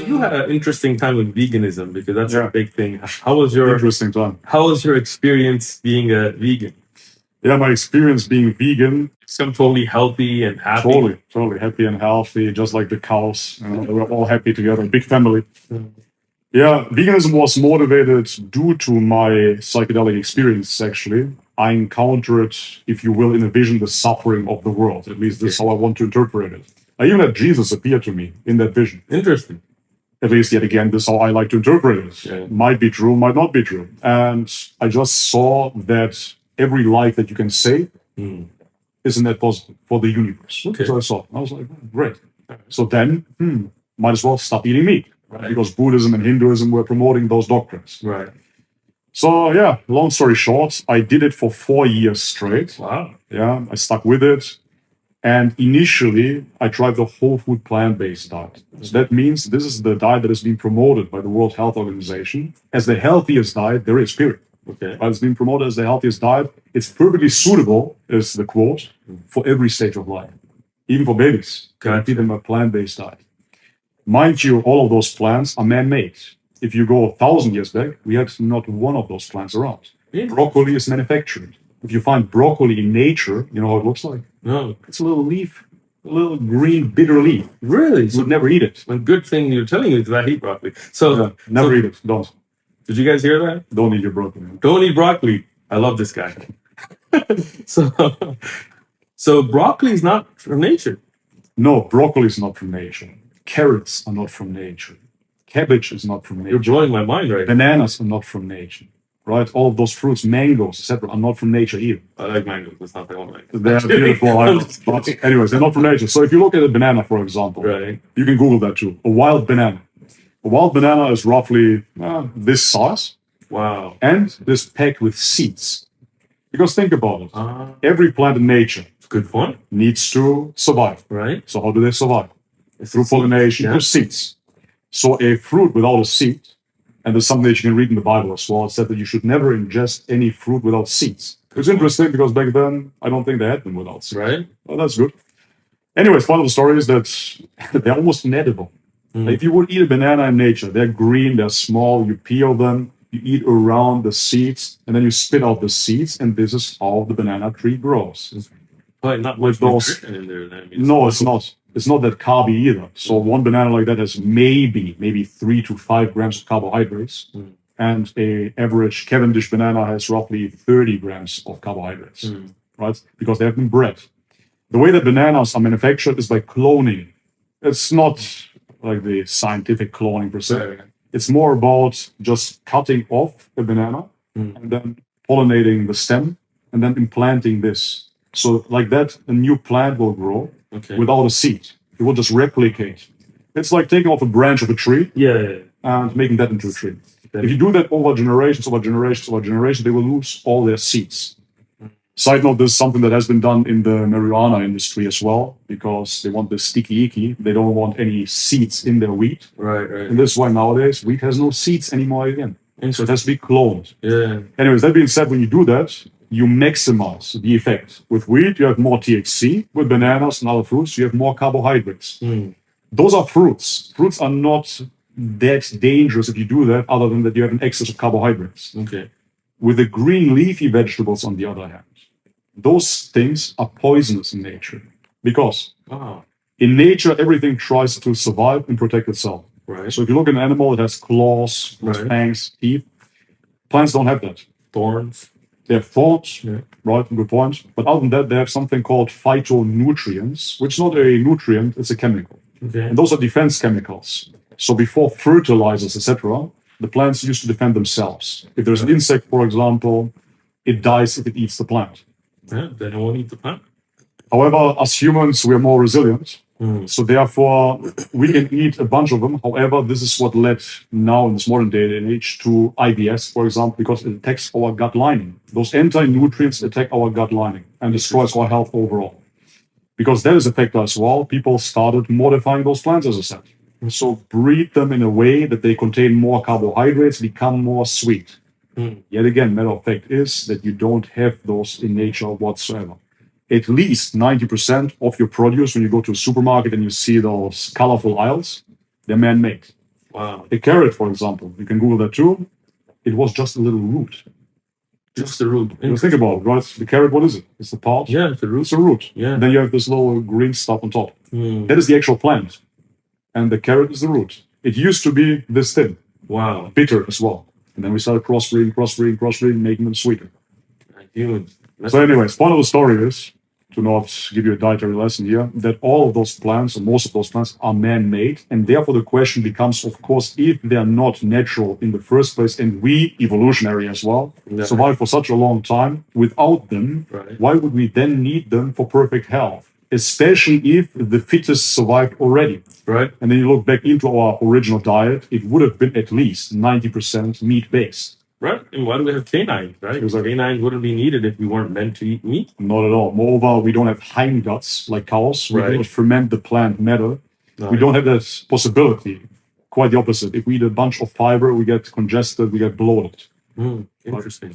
you had an interesting time with veganism because that's a big thing. How was your Interesting time. How was your experience being a vegan? Yeah, my experience being vegan, Some totally healthy and happy. totally happy and healthy, just like the cows. You know, we're all happy together, big family. Yeah, veganism was motivated due to my psychedelic experience, actually. I encountered, if you will, in a vision, the suffering of the world. At least this is how I want to interpret it. I even had Jesus appear to me in that vision. Interesting. At least, yet again, this is how I like to interpret it. Yeah. Might be true, might not be true. And I just saw that every life that you can save is a net positive for the universe. Okay. So I was like, great. So then, might as well stop eating meat. Right? Because Buddhism and Hinduism were promoting those doctrines. Right. So yeah, long story short, I did it for 4 years straight. Wow. Yeah, I stuck with it. And initially, I tried the whole food plant-based diet. So that means this is the diet that has been promoted by the World Health Organization as the healthiest diet there is, period. Okay. But it's been promoted as the healthiest diet. It's perfectly suitable, is the quote, for every stage of life. Even for babies. Can feed them a plant-based diet. Mind you, all of those plants are man-made. If you go 1,000 years back, we had not one of those plants around. Yeah. Broccoli is manufactured. If you find broccoli in nature, you know how it looks like? No. It's a little leaf, a little green, bitter leaf. Really? You would never eat it. A good thing you're telling me to eat broccoli. So never eat it. Don't. Did you guys hear that? Don't eat your broccoli. Don't eat broccoli. I love this guy. So broccoli is not from nature. No, broccoli is not from nature. Carrots are not from nature. Cabbage is not from nature. You're blowing my mind right now. Bananas are not from nature. Right? All of those fruits, mangoes, etc., are not from nature either. I like mangoes. That's not the only. They're beautiful. But anyways, they're not from nature. So if you look at a banana, for example, right, you can Google that too. A wild banana. A wild banana is roughly this size. Wow. And this packed with seeds. Because think about it. Every plant in nature, good point, needs to survive. Right. So how do they survive? Through pollination, through seeds. So a fruit without a seed, and there's something that you can read in the Bible as well, it said that you should never ingest any fruit without seeds. It's interesting because back then, I don't think they had them without seeds. Right. Well, that's good. Anyways, part of the story is that they're almost inedible. If you would eat a banana in nature, they're green, they're small, you peel them, you eat around the seeds, and then you spit out the seeds, and this is how the banana tree grows. But not with those in there. No, it's not. It's not that carby either. So one banana like that has maybe 3 to 5 grams of carbohydrates. And a average Cavendish banana has roughly 30 grams of carbohydrates, right? Because they have been bred. The way that bananas are manufactured is by cloning. It's not like the scientific cloning per se. It's more about just cutting off a banana and then pollinating the stem and then implanting this. So like that, a new plant will grow without a seed. It will just replicate. It's like taking off a branch of a tree and making that into a tree. If you do that over generations, they will lose all their seeds. Side note, this is something that has been done in the marijuana industry as well, because they want the sticky icky. They don't want any seeds in their wheat. Right. And this is why nowadays wheat has no seeds anymore again. So it has to be cloned. Yeah. Anyways, that being said, when you do that, you maximize the effect. With wheat, you have more THC. With bananas and other fruits, you have more carbohydrates. Those are fruits. Fruits are not that dangerous if you do that, other than that you have an excess of carbohydrates. Okay. With the green leafy vegetables, on the other hand, those things are poisonous in nature. Because in nature, everything tries to survive and protect itself. Right. So if you look at an animal, it has claws, fangs, teeth. Plants don't have that. Thorns. They have thorns, right? Good point. But other than that, they have something called phytonutrients, which is not a nutrient, it's a chemical. Okay. And those are defense chemicals. So before fertilizers, etc., the plants used to defend themselves. If there's an insect, for example, it dies if it eats the plant. Yeah, they don't want to eat the plant. However, as humans, we are more resilient. So therefore, we can eat a bunch of them. However, this is what led now in this modern day and age to IBS, for example, because it attacks our gut lining. Those anti-nutrients attack our gut lining and destroys our health overall. Because that is a factor as well. People started modifying those plants, as I said. So breed them in a way that they contain more carbohydrates, become more sweet. Yet again, matter of fact is that you don't have those in nature whatsoever. At least 90% of your produce, when you go to a supermarket and you see those colorful aisles, they're man-made. Wow. A carrot, for example, you can Google that too. It was just a little root. Just the root. You think about it, right? The carrot, what is it? It's the part. Yeah, it's the root. It's a root. Yeah. And then you have this little green stuff on top. Hmm. That is the actual plant. And the carrot is the root. It used to be this thin. Wow. Bitter as well. And then we started crossbreeding, making them sweeter. Human. So anyways, point of the story is, to not give you a dietary lesson here, that all of those plants, or most of those plants, are man-made. And therefore the question becomes, of course, if they are not natural in the first place, and we, evolutionary as well, survived for such a long time without them, why would we then need them for perfect health? Especially if the fittest survived already. Right. And then you look back into our original diet, it would have been at least 90% meat-based. Right. And why do we have canines, right? Because canines wouldn't be needed if we weren't meant to eat meat. Not at all. Moreover, we don't have hind guts like cows. We don't ferment the plant matter. No. We don't have that possibility. Quite the opposite. If we eat a bunch of fiber, we get congested, we get bloated. Interesting.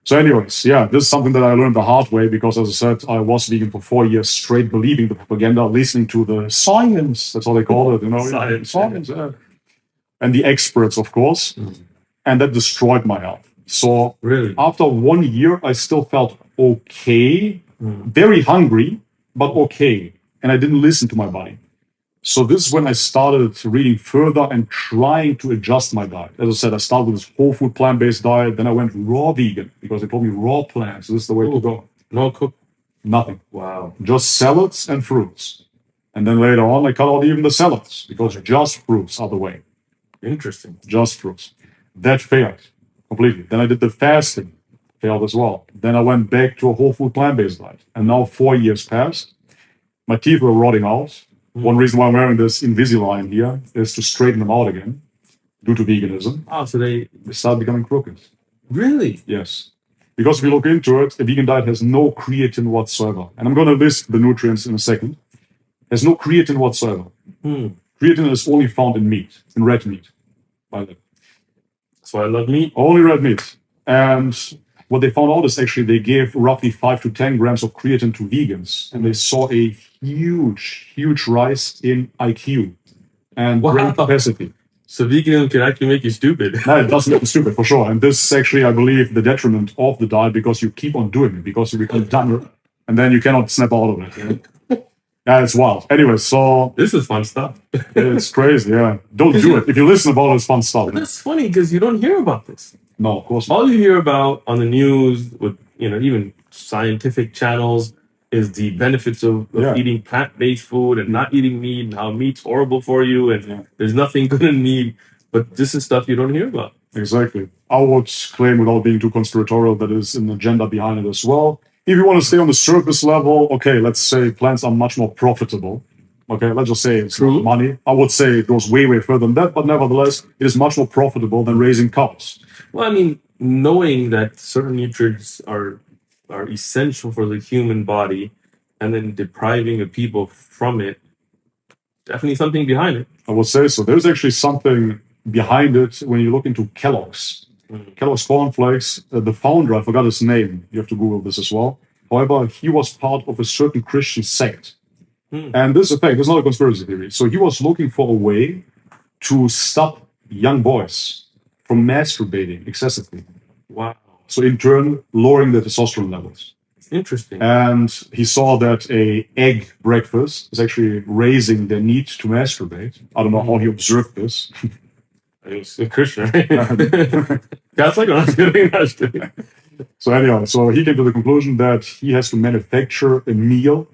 So anyways, yeah, this is something that I learned the hard way because, as I said, I was vegan for 4 years straight, believing the propaganda, listening to the science. That's how they call it, you know. Science, yeah. And the experts, of course. And that destroyed my health. So after 1 year, I still felt okay, very hungry, but okay. And I didn't listen to my body. So this is when I started reading further and trying to adjust my diet. As I said, I started with this whole food plant-based diet. Then I went raw vegan because they told me raw plants. This is the way to go. No cook? Nothing. Wow. Just salads and fruits. And then later on, I cut out even the salads because just fruits are the way. Interesting. Just fruits. That failed completely. Then I did the fasting, failed as well. Then I went back to a whole food plant-based diet. And now 4 years passed. My teeth were rotting out. One reason why I'm wearing this Invisalign here is to straighten them out again due to veganism. Oh, so they started becoming crooked. Really? Yes. Because if you look into it, a vegan diet has no creatine whatsoever. And I'm going to list the nutrients in a second. Has no creatine whatsoever. Creatine is only found in meat, in red meat. That's why I love meat. Only red meat. And what they found out is actually they gave roughly 5 to 10 grams of creatine to vegans. And they saw a huge rise in IQ and brain capacity. So veganism can actually make you stupid. No, it doesn't make you stupid, for sure. And this is actually, I believe, the detriment of the diet because you keep on doing it, because you become dumber, and then you cannot snap out of it. You know? Yeah, it's wild. Anyway, so... This is fun stuff. It's crazy, yeah. Don't do it. If you listen about it, it's fun stuff. But that's funny because you don't hear about this. No, of course not. All you hear about on the news, with even scientific channels, is the benefits of eating plant-based food and not eating meat and how meat's horrible for you and there's nothing good in meat. But this is stuff you don't hear about. Exactly. I would claim, without being too conspiratorial, that there's an agenda behind it as well. If you want to stay on the surface level, okay, let's say plants are much more profitable. Okay, let's just say it's money. I would say it goes way further than that, but nevertheless, it is much more profitable than raising cows. Well, I mean, knowing that certain nutrients are essential for the human body and then depriving the people from it, definitely something behind it. I would say so. There's actually something behind it when you look into Kellogg's. Kellogg's cornflakes, the founder, I forgot his name. You have to Google this as well. However, he was part of a certain Christian sect. And this is a fact. It's not a conspiracy theory. So he was looking for a way to stop young boys from masturbating excessively. Wow. So in turn, lowering the testosterone levels. Interesting. And he saw that a egg breakfast is actually raising their need to masturbate. I don't know how he observed this. He's a Christian, right? Catholic? I'm not kidding. So anyhow, so he came to the conclusion that he has to manufacture a meal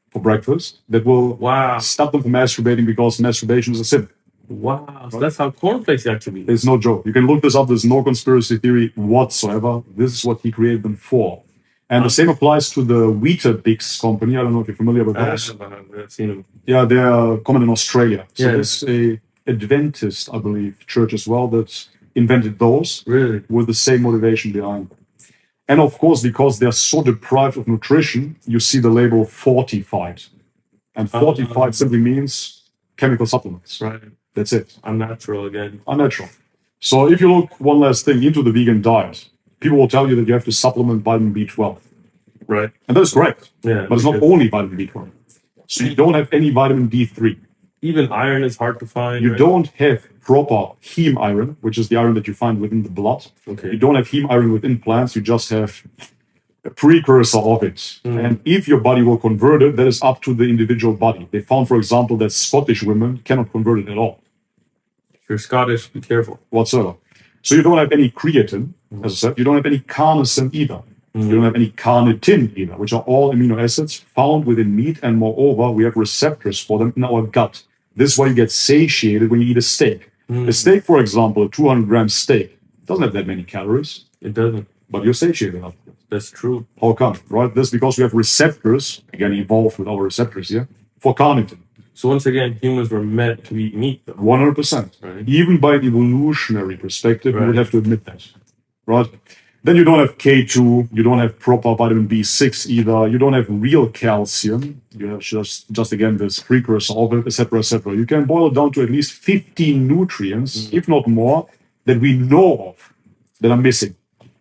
for breakfast that will stop them from masturbating because masturbation is a sin. Wow. So that's how cornflakes actually. It's no joke. You can look this up. There's no conspiracy theory whatsoever. This is what he created them for. And the same applies to the Weetabix company. I don't know if you're familiar with those. I've seen them. Yeah, they're common in Australia. So there's a Adventist, I believe, church as well that invented those with the same motivation behind. And of course, because they're so deprived of nutrition, you see the label fortified. And fortified simply means chemical supplements. Right. That's it. Unnatural again. Unnatural. So if you look one last thing into the vegan diet, people will tell you that you have to supplement vitamin B12. Right. And that is correct. Yeah. But it's not only vitamin B12. So you don't have any vitamin D3. Even iron is hard to find. You right? don't have proper heme iron, which is the iron that you find within the blood. Okay. You don't have heme iron within plants. You just have a precursor of it. And if your body will convert it, that is up to the individual body. They found, for example, that Scottish women cannot convert it at all. If you're Scottish, be careful. Whatsoever. So you don't have any creatine, as I said. You don't have any carnosine either. You don't have any carnitin either, which are all amino acids found within meat. And moreover, we have receptors for them in our gut. This is why you get satiated when you eat a steak. A steak, for example, a 200-gram steak, doesn't have that many calories. It doesn't. But you're satiated after it. That's true. How come? Right? This is because we have receptors, again, involved with our receptors here, for carnitin. So once again, humans were meant to eat meat, though. 100%. Right. Even by an evolutionary perspective, we would Right. have to admit that. Right? Then you don't have K2, you don't have proper vitamin B6 either, you don't have real calcium, you have just again this precursor of it, etc., etc. You can boil it down to at least 15 nutrients, if not more, that we know of that are missing.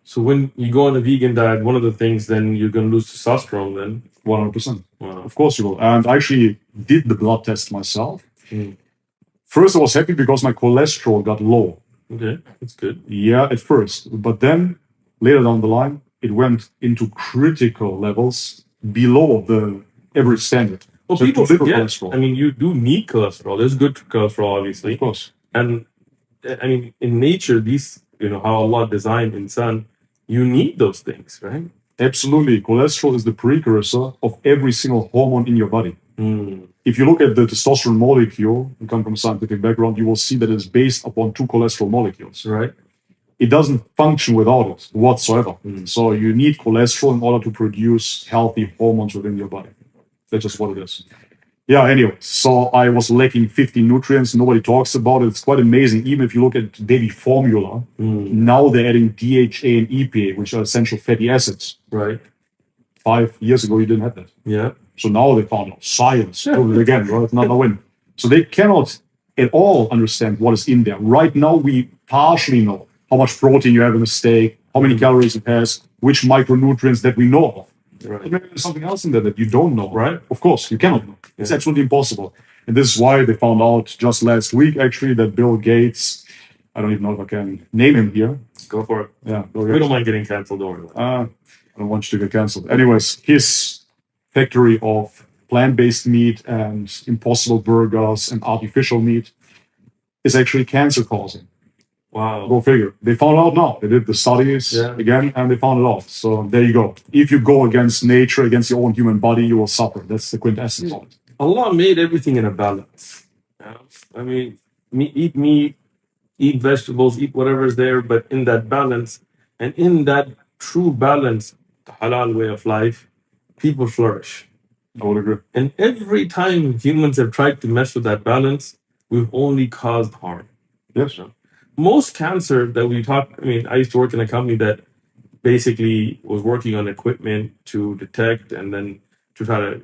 So when you go on a vegan diet, one of the things then you're going to lose testosterone then. 100%. Wow. Of course you will. And I actually did the blood test myself. First, I was happy because my cholesterol got low. Okay, that's good. Yeah, at first. But then, later down the line, it went into critical levels below the average standard. Well, So people little forget. cholesterol. I mean, you do need cholesterol. There's good cholesterol, obviously. Of course. And I mean, in nature, these, how Allah designed insan, you need those things, right? Absolutely. Cholesterol is the precursor of every single hormone in your body. If you look at the testosterone molecule, you come from a scientific background, you will see that it's based upon two cholesterol molecules. Right. It doesn't function without it whatsoever. So you need cholesterol in order to produce healthy hormones within your body. That's just what it is. Yeah, anyway, so I was lacking 50 nutrients. Nobody talks about it. It's quite amazing. Even if you look at baby formula, now they're adding DHA and EPA, which are essential fatty acids. Right. 5 years ago, you didn't have that. Yeah. So now they found out science. Again, right? Another win. So they cannot at all understand what is in there. Right now, we partially know how much protein you have in a steak, how many calories it has, which micronutrients that we know of. Right. But maybe there's something else in there that you don't know. Right. Of course, you cannot know. It's absolutely impossible. And this is why they found out just last week, actually, that Bill Gates, I don't even know if I can name him here. Go for it. Yeah, Bill We Gates. don't mind getting canceled, don't worry about it. I don't want you to get canceled. Anyways, his factory of plant-based meat and impossible burgers and artificial meat is actually cancer causing. Wow. Go figure. They found out now. They did the studies again and they found it out. So there you go. If you go against nature, against your own human body, you will suffer. That's the quintessence of it. Allah made everything in a balance. I mean, eat meat, eat vegetables, eat whatever is there, but in that balance, and in that true balance, the halal way of life, people flourish. I would agree. And every time humans have tried to mess with that balance, we've only caused harm. Yes. Most cancer that we talk, I used to work in a company that basically was working on equipment to detect and then to try to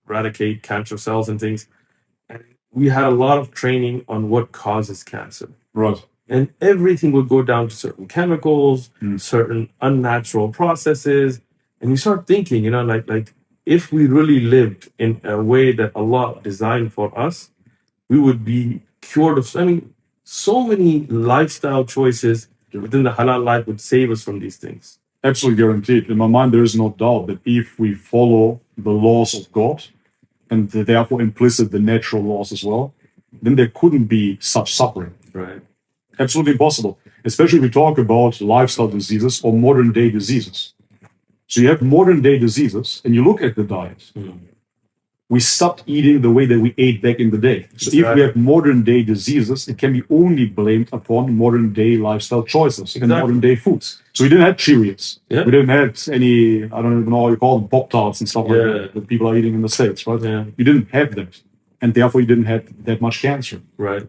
eradicate cancer cells and things. And we had a lot of training on what causes cancer. Right. And everything would go down to certain chemicals, certain unnatural processes. And you start thinking, like if we really lived in a way that Allah designed for us, we would be cured of, so many lifestyle choices within the halal life would save us from these things. Absolutely guaranteed. In my mind, there is no doubt that if we follow the laws of God, and therefore implicit the natural laws as well, then there couldn't be such suffering. Right. Absolutely impossible. Especially if we talk about lifestyle diseases or modern day diseases. So you have modern day diseases, and you look at the diet. We stopped eating the way that we ate back in the day. So if we have modern day diseases, it can be only blamed upon modern day lifestyle choices and modern day foods. So we didn't have Cheerios. Yeah. We didn't have any, I don't even know how you call them, Pop-Tarts and stuff like that people are eating in the States, right? Yeah. You didn't have that. And therefore you didn't have that much cancer. Right.